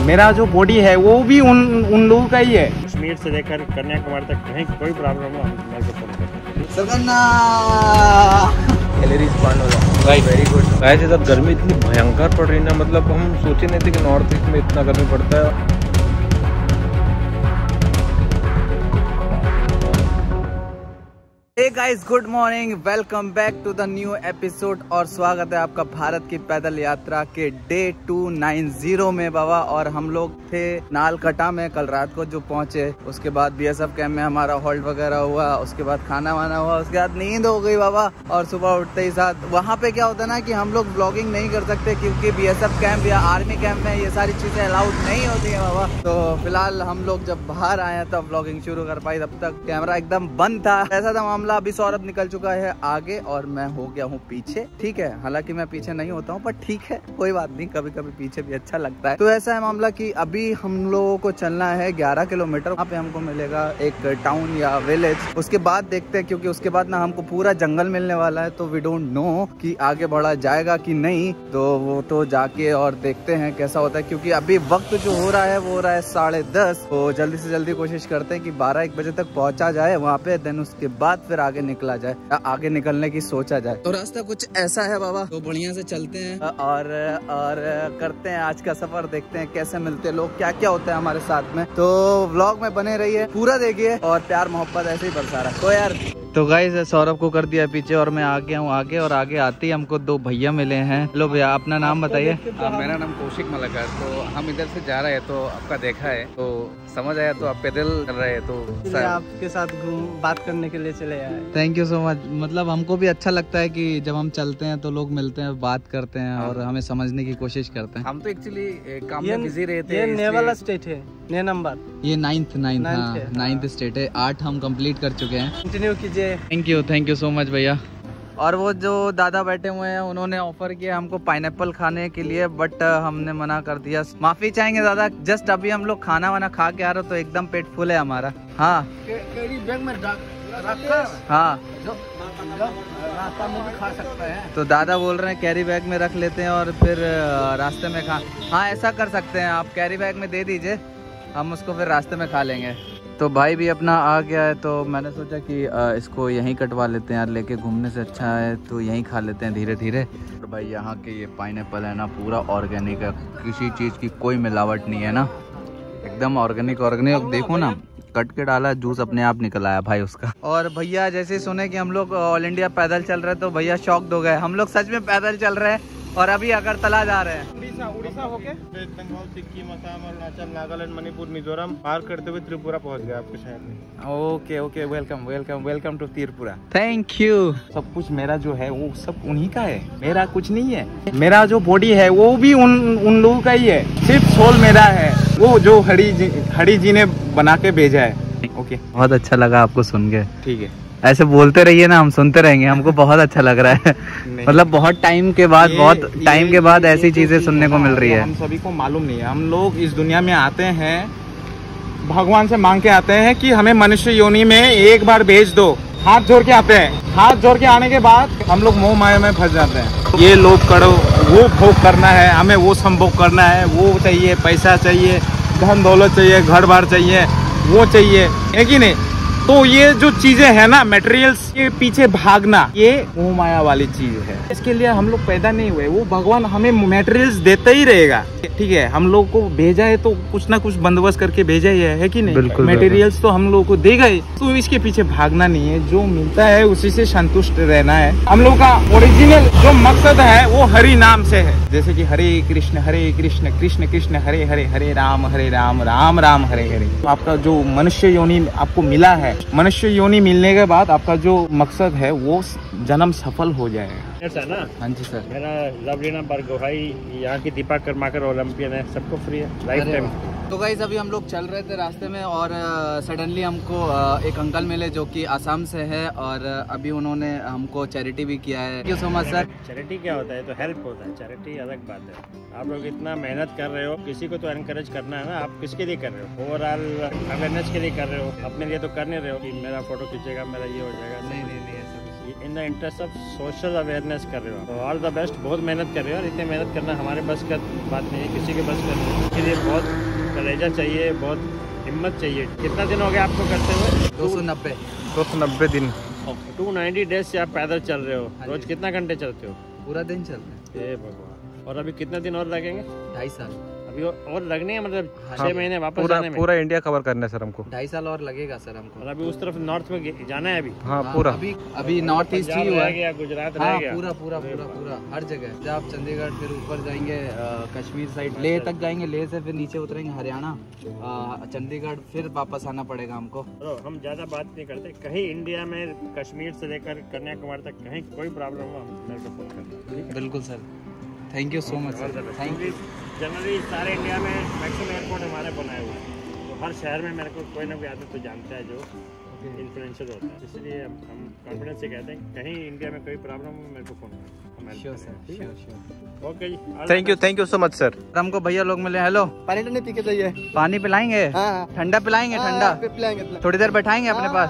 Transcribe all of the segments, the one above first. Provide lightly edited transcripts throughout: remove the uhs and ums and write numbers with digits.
मेरा जो बॉडी है वो भी उन लोगों का ही है। कश्मीर से लेकर कन्याकुमारी तक कहीं कोई प्रॉब्लम हो मेरे को फोन कर। कैलोरीज बर्न हो रहा है। Very good. गाइस इधर गर्मी इतनी भयंकर पड़ रही ना, मतलब हम सोचे नहीं थे कि नॉर्थ ईस्ट में इतना गर्मी पड़ता है। Hey guys, good morning, welcome back to the new episode और स्वागत है आपका भारत की पैदल यात्रा के डे 290 में बाबा। और हम लोग थे नालकटा में कल रात को जो पहुंचे, उसके बाद बीएसएफ कैंप में हमारा हॉल्ट वगैरह हुआ, उसके बाद खाना वाना हुआ, उसके बाद नींद हो गई बाबा। और सुबह उठते ही साथ वहाँ पे क्या होता है ना कि हम लोग ब्लॉगिंग नहीं कर सकते क्योंकि बीएसएफ कैंप या आर्मी कैंप में ये सारी चीजें अलाउड नहीं होती है बाबा। तो फिलहाल हम लोग जब बाहर आए तब ब्लॉगिंग शुरू कर पाई, तब तक कैमरा एकदम बंद था। ऐसा था मामला। अभी सौरभ निकल चुका है आगे और मैं हो गया हूँ पीछे। ठीक है, हालांकि मैं पीछे नहीं होता हूँ पर ठीक है, कोई बात नहीं, कभी कभी पीछे भी अच्छा लगता है। तो ऐसा है मामला कि अभी हम लोगों को चलना है 11 किलोमीटर। वहाँ पे हमको मिलेगा एक टाउन या विलेज, उसके बाद देखते हैं क्योंकि उसके बाद ना हमको पूरा जंगल मिलने वाला है। तो वी डोंट नो कि आगे बढ़ा जाएगा कि नहीं, तो वो तो जाके और देखते हैं कैसा होता है। क्योंकि अभी वक्त जो हो रहा है वो हो रहा है 10:30। तो जल्दी से जल्दी कोशिश करते हैं कि 12-1 बजे तक पहुंचा जाए वहाँ पे, देन उसके बाद फिर आगे निकला जाए, आगे निकलने की सोचा जाए। तो रास्ता कुछ ऐसा है बाबा, तो बढ़िया से चलते हैं और करते हैं आज का सफर। देखते हैं कैसे मिलते हैं लोग, क्या क्या होता है हमारे साथ में। तो व्लॉग में बने रहिए, पूरा देखिए और प्यार मोहब्बत ऐसे ही बरसा रहा है। तो यार, तो गाइस सौरभ को कर दिया पीछे और मैं आ गया हूँ आगे। और आगे आते ही हमको 2 भैया मिले हैं। हेलो भैया, अपना नाम बताइए। मेरा नाम कौशिक मलक है। तो हम इधर से जा रहे हैं, तो आपका देखा है तो समझ आया, तो आप पैदल कर रहे हैं, तो आपके साथ बात करने के लिए चले आए। Thank you so much. मतलब हमको भी अच्छा लगता है कि जब हम चलते हैं तो लोग मिलते हैं, बात करते हैं और हमें समझने की कोशिश करते हैं। हम तो एक्चुअली काम में बिजी रहते ये हैं। नए वाला स्टेट है, नए नंबर, ये 9th स्टेट है। 8 हम कंप्लीट कर चुके हैं। कंटिन्यू कीजिए। थैंक यू सो मच भैया। और वो जो दादा बैठे हुए हैं उन्होंने ऑफर किया हमको पाइनएप्पल खाने के लिए, बट हमने मना कर दिया। माफी चाहेंगे दादा, जस्ट अभी हम लोग खाना वाना खा के आ रहे हो तो एकदम पेट फुल है हमारा। हाँ बैग में हाँ, रास्ता में भी खा सकता है। तो दादा बोल रहे हैं कैरी बैग में रख लेते हैं और फिर रास्ते में खा। हाँ, ऐसा कर सकते हैं, आप कैरी बैग में दे दीजिए, हम उसको फिर रास्ते में खा लेंगे। तो भाई भी अपना आ गया है, तो मैंने सोचा कि इसको यहीं कटवा लेते हैं यार, लेके घूमने से अच्छा है तो यहीं खा लेते हैं धीरे धीरे। तो भाई यहाँ के ये पाइनएप्पल है ना, पूरा ऑर्गेनिक है, किसी चीज़ की कोई मिलावट नहीं है ना, एकदम ऑर्गेनिक। देखो ना, कट के डाला, जूस अपने आप निकल आया भाई उसका। और भैया जैसे सुने कि हम लोग ऑल इंडिया पैदल चल रहे हैं तो भैया शॉक्ड हो गए। हम लोग सच में पैदल चल रहे हैं और अभी अगरतला जा रहे हैं। उड़ीसा होके वेस्ट बंगाल, सिक्किम, असम, अरुणाचल, नागालैंड, मणिपुर, मिजोरम पार करते हुए त्रिपुरा पहुंच गया आपके शहर में। Okay, welcome to Tripura. Thank you. सब कुछ मेरा जो है वो सब उन्हीं का है, मेरा कुछ नहीं है। मेरा जो बॉडी है वो भी उन लोगों का ही है, सिर्फ सोल मेरा है, वो जो हरी जी ने बना के भेजा है। ओके, बहुत अच्छा लगा आपको सुन के। ठीक है, ऐसे बोलते रहिए ना, हम सुनते रहेंगे, हमको बहुत अच्छा लग रहा है। मतलब बहुत टाइम के बाद ऐसी चीजें सुनने को मिल रही है। हम सभी को मालूम नहीं है। हम लोग इस दुनिया में आते हैं, भगवान से मांग के आते हैं कि हमें मनुष्य योनि में एक बार भेज दो, हाथ जोड़ के आते हैं। हाथ जोड़ के आने के बाद हम लोग मोह माया में फंस जाते हैं। ये लोग करो, वो भोग करना है, हमें वो संभोग करना है, वो चाहिए, पैसा चाहिए, धन दौलत चाहिए, घर बार चाहिए, वो चाहिए, है कि नहीं। तो ये जो चीजें है ना, मटेरियल्स के पीछे भागना, ये मोह माया वाली चीज है। इसके लिए हम लोग पैदा नहीं हुए, वो भगवान हमें मटेरियल्स देता ही रहेगा। ठीक है, हम लोग को भेजा है तो कुछ ना कुछ बंदोबस्त करके भेजा ही है कि नहीं। बिल्कुल, मटेरियल्स तो हम लोग को देगा ही, तो इसके पीछे भागना नहीं है। जो मिलता है उसी से संतुष्ट रहना है। हम लोग का ओरिजिनल जो मकसद है वो हरि नाम से है। जैसे कि हरे कृष्ण कृष्ण कृष्ण हरे हरे, हरे राम राम राम हरे हरे। आपका जो मनुष्य योनि आपको मिला है, मनुष्य योनि मिलने के बाद आपका जो मकसद है वो जन्म सफल हो जाएगा। सर ना, हाँ जी सर। मेरा लवलीना बरगोहाई यहाँ की दीपा कर्माकर ओलंपियन है, सबको फ्री है लाइफ टाइम। तो गाइस अभी हम लोग चल रहे थे रास्ते में और सडनली हमको एक अंकल मिले जो कि आसाम से है और अभी उन्होंने हमको चैरिटी भी किया है। Thank you so much sir. Charity क्या होता है, तो हेल्प होता है, चैरिटी अलग बात है। आप लोग इतना मेहनत कर रहे हो, किसी को तो एनकरेज करना है ना। आप किसके लिए कर रहे हो? ओवरऑल अवेयरनेस के लिए कर रहे हो, अपने लिए तो कर नहीं रहे हो कि मेरा फोटो खींचेगा, मेरा ये हो जाएगा। नहीं, ऐसा in the interest of social awareness कर रहे हो। तो ऑल द बेस्ट, बहुत मेहनत कर रहे हो और इतनी मेहनत करना हमारे बस का बात नहीं है, किसी के बस का नहीं है। इसके लिए बहुत कलेजा चाहिए, बहुत हिम्मत चाहिए। कितना दिन हो गया आपको करते हुए? 290 दिन। 290 डेज से आप पैदल चल रहे हो। रोज कितना घंटे चलते हो? पूरा दिन चलते हैं। हे भगवान। और अभी कितने दिन और लगेंगे? 2.5 साल अभी और लगने हैं, मतलब 6 महीने वापस पूरा जाने में? पूरा इंडिया कवर करना है सर हमको। 2.5 साल और लगेगा सर हमको। और अभी उस तरफ नॉर्थ में जाना है अभी? हाँ पूरा। अभी नॉर्थ ईस्ट ही हुआ रह है। गया, गुजरात रह हाँ गया। पूरा हर जगह। जब आप चंडीगढ़ फिर ऊपर जाएंगे कश्मीर साइड, लेह तक जाएंगे, लेह से फिर नीचे उतरेंगे हरियाणा, चंडीगढ़, फिर वापस आना पड़ेगा हमको। तो हम ज़्यादा बात नहीं करते। कहीं इंडिया में कश्मीर से लेकर कन्याकुमारी तक कहीं कोई प्रॉब्लम हो मेरे को फोन करना। बिल्कुल sir, thank you so much sir. Thank you. Generally सारे इंडिया में मैक्सिमम एयरपोर्ट हमारे बनाए हुए हैं, तो हर शहर में मेरे को कोई ना कोई आदमी तो जानता है जो इन्फ्लुएंसर होता है। इसलिए हम कॉन्फिडेंस से कहते हैं कहीं इंडिया में कोई प्रॉब्लम हो मेरे को फोन करें। Sure sir, sure. Okay ji, thank you so much sir. हमको भैया लोग मिले। हेलो, पानी तो नहीं पी के जाइए। पानी पिलाएंगे? हाँ। ठंडा पिलाएंगे? ठंडा पिलाएंगे। थोड़ी देर बैठाएंगे अपने पास,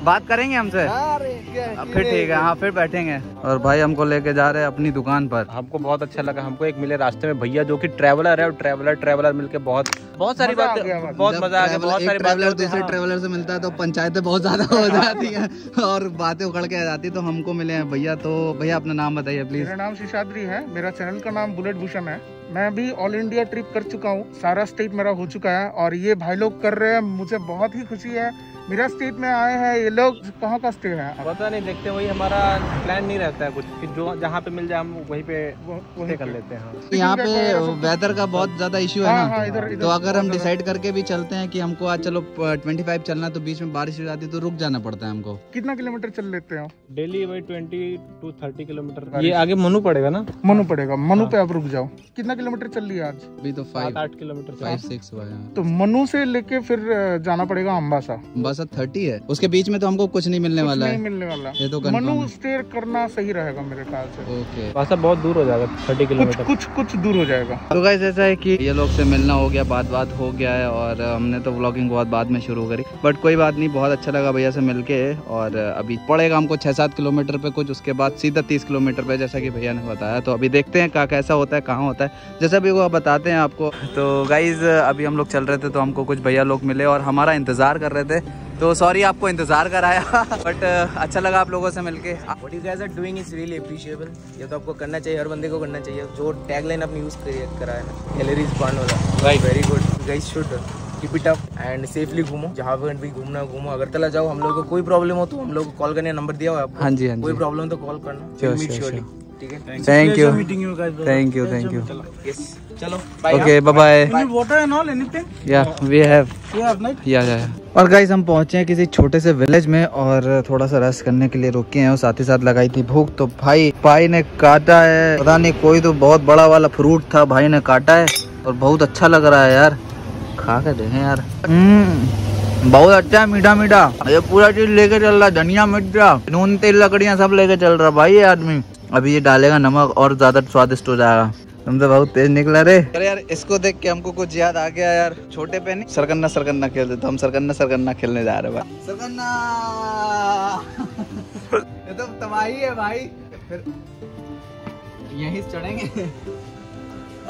बात करेंगे हमसे? फिर ठीक है, हाँ फिर बैठेंगे। और भाई हमको लेके जा रहे हैं अपनी दुकान पर। हमको बहुत अच्छा लगा। हमको एक मिले रास्ते में भैया जो कि ट्रैवलर है, और ट्रैवलर मिलके बहुत सारी बातें, बहुत मजा आ गया। बहुत सारी ट्रैवलर बातें दूसरे ट्रैवलर से मिलता है तो पंचायतें बहुत ज्यादा हो जाती हैं और बातें उखड़ के आ जाती है। तो हमको मिले हैं भैया। तो भैया अपना नाम बताइए प्लीज। मेरा नाम शेषाद्री है, मेरा चैनल का नाम बुलेट भूषण है। मैं भी ऑल इंडिया ट्रिप कर चुका हूँ, सारा स्टेट मेरा हो चुका है और ये भाई लोग कर रहे हैं, मुझे बहुत ही खुशी है। मेरा स्टेट में आए हैं ये लोग। कहाँ का स्टे है? पता नहीं, देखते वही हमारा प्लान नहीं रहता है कुछ कि जो जहाँ पे मिल जाए हम वहीं पे स्टे कर लेते हैं। यहाँ पे वेदर का बहुत ज्यादा इशू है ना, हाँ, इधर तो अगर हम डिसाइड करके भी चलते हैं कि हमको आज चलो 25 चलना, तो बीच में बारिश हो जाती है तो रुक जाना पड़ता है हमको। कितना किलोमीटर चल लेते हो? डेली वही 20 to 30 किलोमीटर। ये आगे मनु पड़ेगा ना? मनु पड़ेगा, मनु पे आप रुक जाओ। कितना किलोमीटर चल लिया आज? अभी तो 7-8 किलोमीटर। 5-6 हुआ है। तो मनु से लेके फिर जाना पड़ेगा अम्बासा। बस 30 है, उसके बीच में तो हमको कुछ नहीं मिलने वाला है। नहीं मिलने वाला, ये तो मनु स्टे करना सही रहेगा मेरे ख्याल से। ओके, वासा बहुत दूर हो जाएगा, 30 किलोमीटर। कुछ दूर हो जाएगा। तो गाइस ऐसा है कि ये लोग से मिलना हो गया, बात हो गया है और हमने तो व्लॉगिंग बहुत बाद में शुरू करी, बट कोई बात नहीं, बहुत अच्छा लगा भैया से मिलके। और अभी पड़ेगा हमको 6-7 किलोमीटर पे कुछ, उसके बाद सीधा 30 किलोमीटर पे, जैसा कि भैया ने बताया। तो अभी देखते हैं कैसा होता है, कहाँ होता है, जैसा भी वो बताते हैं आपको। तो गाइज अभी हम लोग चल रहे थे तो हमको कुछ भैया लोग मिले और हमारा इंतजार कर रहे थे, तो सॉरी आपको इंतजार कराया बट अच्छा लगा आप लोगों से मिलके। What you guys are doing is really appreciable। ये तो आपको करना चाहिए, हर बंदे को करना चाहिए। जो टैगलाइन अपनी यूज करा है ना, कैलोरीज बर्न वाला, right, very good. You guys should keep it up and safely घूमो, जहाँ पे भी घूमना घूमो। अगरतला जाओ, हम लोगों को कोई प्रॉब्लम हो तो हम लोग को कॉल करने, नंबर दिया हुआ है आपको। हाँ जी, कोई प्रॉब्लम तो कॉल करना। ठीक है, thank you, thank you. Yes, चलो okay, bye bye. Water and all anything? Yeah we have yeah. और गाइस हम पहुंचे हैं किसी छोटे से विलेज में और थोड़ा सा रेस्ट करने के लिए रुके हैं और साथ ही साथ लगाई थी भूख। तो भाई ने काटा है, पता नहीं कोई तो बहुत बड़ा वाला फ्रूट था, भाई ने काटा है और बहुत अच्छा लग रहा है यार, खा के देखें यार। बहुत अच्छा है, मीठा मीठा। ये पूरा चीज लेके चल रहा, धनिया मिर्चा, नून तेल लकड़ियाँ सब लेके चल रहा भाई ये आदमी। अभी ये डालेगा नमक और ज्यादा स्वादिष्ट हो जाएगा। हम तो बहुत तेज निकला रे। अरे यार इसको देख के हमको कुछ याद आ गया यार, छोटे पे नहीं सरगन्ना खेलते तो हम सरगन्ना खेलने जा रहे भाई। सरगन्ना ये तो तबाही है भाई। फिर यहीं चढ़ेंगे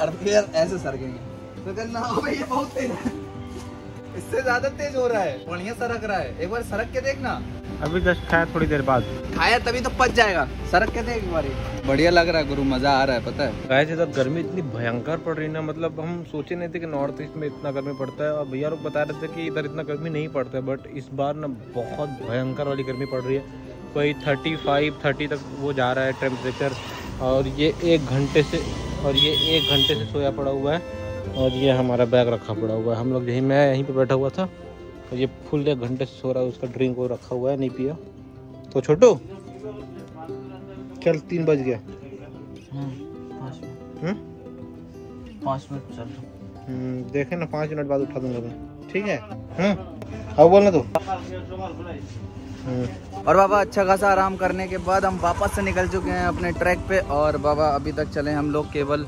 और फिर ऐसे सरकेंगे। सरगन्ना भाई बहुत तेज है, इससे ज्यादा तेज हो रहा है, बढ़िया सरक रहा है। एक बार सरक के देखना। अभी जस्ट खाया, थोड़ी देर बाद खाया तभी तो पच जाएगा, सरक के देख एक बार। बढ़िया लग रहा है गुरु, मजा आ रहा है। पता है गाइस इधर गर्मी इतनी भयंकर पड़ रही ना, मतलब हम सोचे नहीं थे कि नॉर्थ ईस्ट में इतना गर्मी पड़ता है। और भैया लोग बता रहे थे कि इधर इतना गर्मी नहीं पड़ता है, बट इस बार ना बहुत भयंकर वाली गर्मी पड़ रही है। कोई 35-30 तक वो जा रहा है टेम्परेचर। और ये 1 घंटे से सोया पड़ा हुआ है और ये हमारा बैग रखा पड़ा हुआ है। हम लोग मैं यहीं पे बैठा हुआ था और ये फुल 1 घंटे से सो रहा है। उसका ड्रिंक वो रखा हुआ है, नहीं पिया। तो छोटू चल, 3 बज गया। 5 मिनट चल, देखे ना, 5 मिनट बाद उठा दूंगा मैं, ठीक है? अब बोलना तो। और बाबा अच्छा खासा आराम करने के बाद हम वापस से निकल चुके हैं अपने ट्रैक पे। और बाबा अभी तक चले हम लोग केवल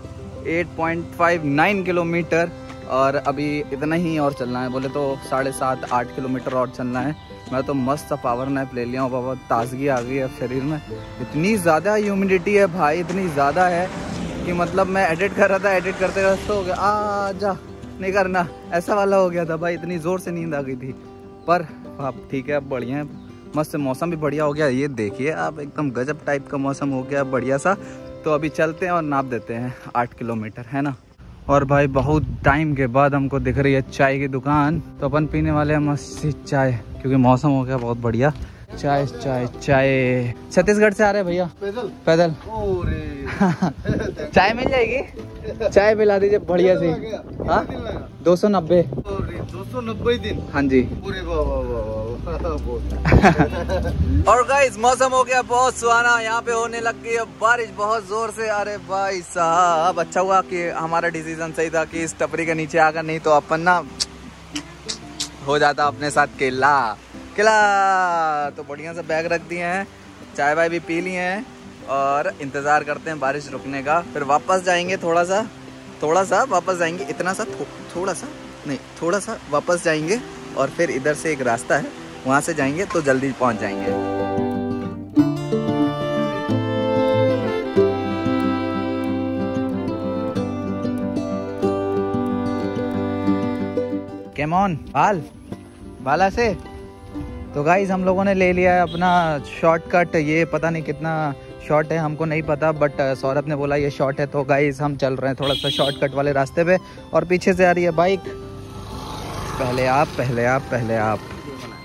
8.59 किलोमीटर और अभी इतना ही और चलना है, बोले तो 7.5-8 किलोमीटर और चलना है। मैं तो मस्त पावर नैप ले लिया हूँ बाबा, ताजगी आ गई है शरीर में। इतनी ज़्यादा ह्यूमिडिटी है भाई, इतनी ज़्यादा है कि मतलब मैं एडिट कर रहा था, एडिट करते करते हो गया जा नहीं करना ऐसा वाला हो गया था भाई, इतनी ज़ोर से नींद आ गई थी। पर अब ठीक है, अब बढ़िया है, मस्त मौसम भी बढ़िया हो गया। ये देखिए आप, एकदम गजब टाइप का मौसम हो गया बढ़िया सा। तो अभी चलते हैं और नाप देते हैं 8 किलोमीटर, है ना। और भाई बहुत टाइम के बाद हमको दिख रही है चाय की दुकान, तो अपन पीने वाले हैं मस्त चाय, क्योंकि मौसम हो गया बहुत बढ़िया। चाय चाय चाय। छत्तीसगढ़ से आ रहे हैं भैया पैदल। चाय मिल जाएगी? चाय पिला दीजिए बढ़िया सी। हाँ 290 दिन। हाँ जी। और गाइस मौसम हो गया बहुत सुहाना, यहाँ पे होने लग गई है बारिश बहुत जोर से। अरे भाई साहब, अच्छा हुआ कि हमारा डिसीजन सही था कि इस टपरी के नीचे आकर, नहीं तो अपन ना हो जाता अपने साथ केला। तो बढ़िया से बैग रख दिए हैं, चाय वाय भी पी लिए हैं और इंतज़ार करते हैं बारिश रुकने का। फिर वापस जाएंगे, थोड़ा सा वापस जाएंगे, इतना सा थोड़ा सा वापस जाएंगे। और फिर इधर से एक रास्ता है, वहाँ से जाएंगे तो जल्दी पहुँच जाएंगे। केम ऑन बाला से। तो गाइज हम लोगों ने ले लिया है अपना शॉर्टकट, ये पता नहीं कितना शॉर्ट है हमको नहीं पता, बट सौरभ ने बोला ये शॉर्ट है, तो गाइज हम चल रहे हैं थोड़ा सा शॉर्टकट वाले रास्ते पे। और पीछे से आ रही है बाइक। पहले आप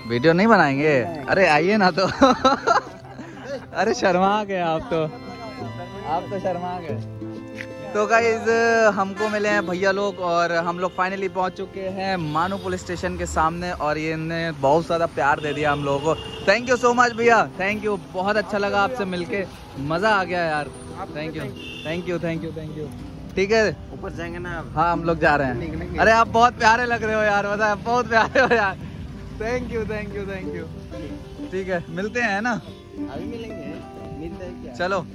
वीडियो नहीं बनाएंगे? अरे आइए ना तो। अरे शर्मा गए आप तो शर्मा गए। तो गाइज हमको मिले हैं भैया लोग और हम लोग फाइनली पहुंच चुके हैं मानू पुलिस स्टेशन के सामने। और ये ने बहुत ज़्यादा प्यार दे दिया हम लोगों को। थैंक यू सो मच भैया, थैंक यू, बहुत अच्छा लगा आपसे मिलके, मज़ा आ गया यार। Thank you. ठीक है ऊपर जाएंगे ना? हाँ हम लोग जा रहे हैं। अरे आप बहुत प्यारे लग रहे हो यार, बता बहुत प्यारे हो यार। Thank you. ठीक है मिलते हैं ना, अभी मिलेंगे, मिलते हैं क्या? चलो।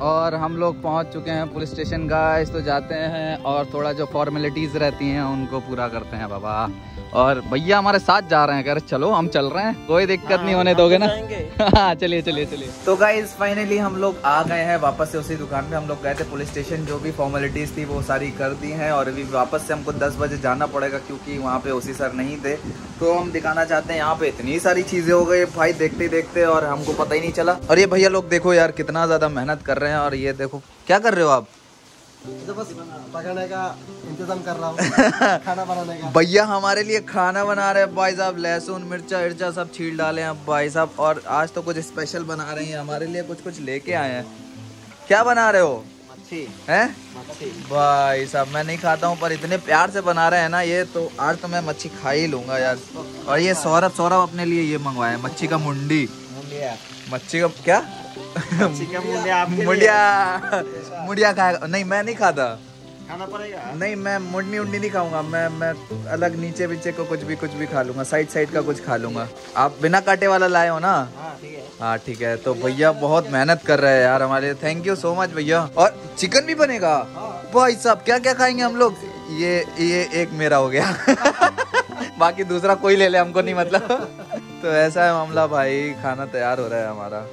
और हम लोग पहुंच चुके हैं पुलिस स्टेशन गाइस, तो जाते हैं और थोड़ा जो फॉर्मेलिटीज रहती हैं उनको पूरा करते हैं बाबा। और भैया हमारे साथ जा रहे हैं, कह रहे चलो हम चल रहे हैं, कोई दिक्कत नहीं होने दोगे ना? हाँ चलिए। तो गाइस फाइनली हम लोग आ गए हैं वापस से उसी दुकान पे। हम लोग गए थे पुलिस स्टेशन, जो भी फॉर्मेलिटीज थी वो सारी कर दी हैं। और अभी वापस से हमको 10 बजे जाना पड़ेगा, क्योंकि वहाँ पे ओसी सर नहीं थे। तो हम दिखाना चाहते हैं, यहाँ पे इतनी सारी चीजें हो गई भाई देखते और हमको पता ही नहीं चला। और ये भैया लोग देखो यार कितना ज्यादा मेहनत कर रहे हैं। और ये देखो क्या कर रहे हो आप? तो बस पकाने का इंतजाम कर रहा हूँ, खाना बनाने का। भैया हमारे लिए खाना बना रहे हैं भाई साहब, लहसुन मिर्चा सब छील डाले हैं भाई साहब। और आज तो कुछ स्पेशल बना रहे हैं हमारे लिए, कुछ लेके आए हैं। क्या बना रहे हो? मच्छी हैं? मच्छी भाई साहब मैं नहीं खाता हूँ, पर इतने प्यार से बना रहे हैं ना ये, तो आज तो मैं मच्छी खा ही लूंगा यार। और ये सौरभ अपने लिए ये मंगवाया है, मच्छी का मुंडी। मच्छी का क्या? मुंडिया खाएगा? नहीं मैं नहीं खाता, खाना पड़ेगा। नहीं मैं मुंडी नहीं खाऊंगा, मैं अलग नीचे पीछे को कुछ भी खा लूंगा, साइड का कुछ खा लूंगा। आप बिना कांटे वाला लाए हो ना? हाँ ठीक है। तो भैया बहुत मेहनत कर रहे हैं यार हमारे, थैंक यू सो मच भैया। और चिकन भी बनेगा भाई साहब, क्या खाएंगे हम लोग? ये एक मेरा हो गया। बाकी दूसरा कोई ले ले, हमको नहीं मतलब। तो ऐसा है मामला भाई, खाना तैयार हो रहा है हमारा।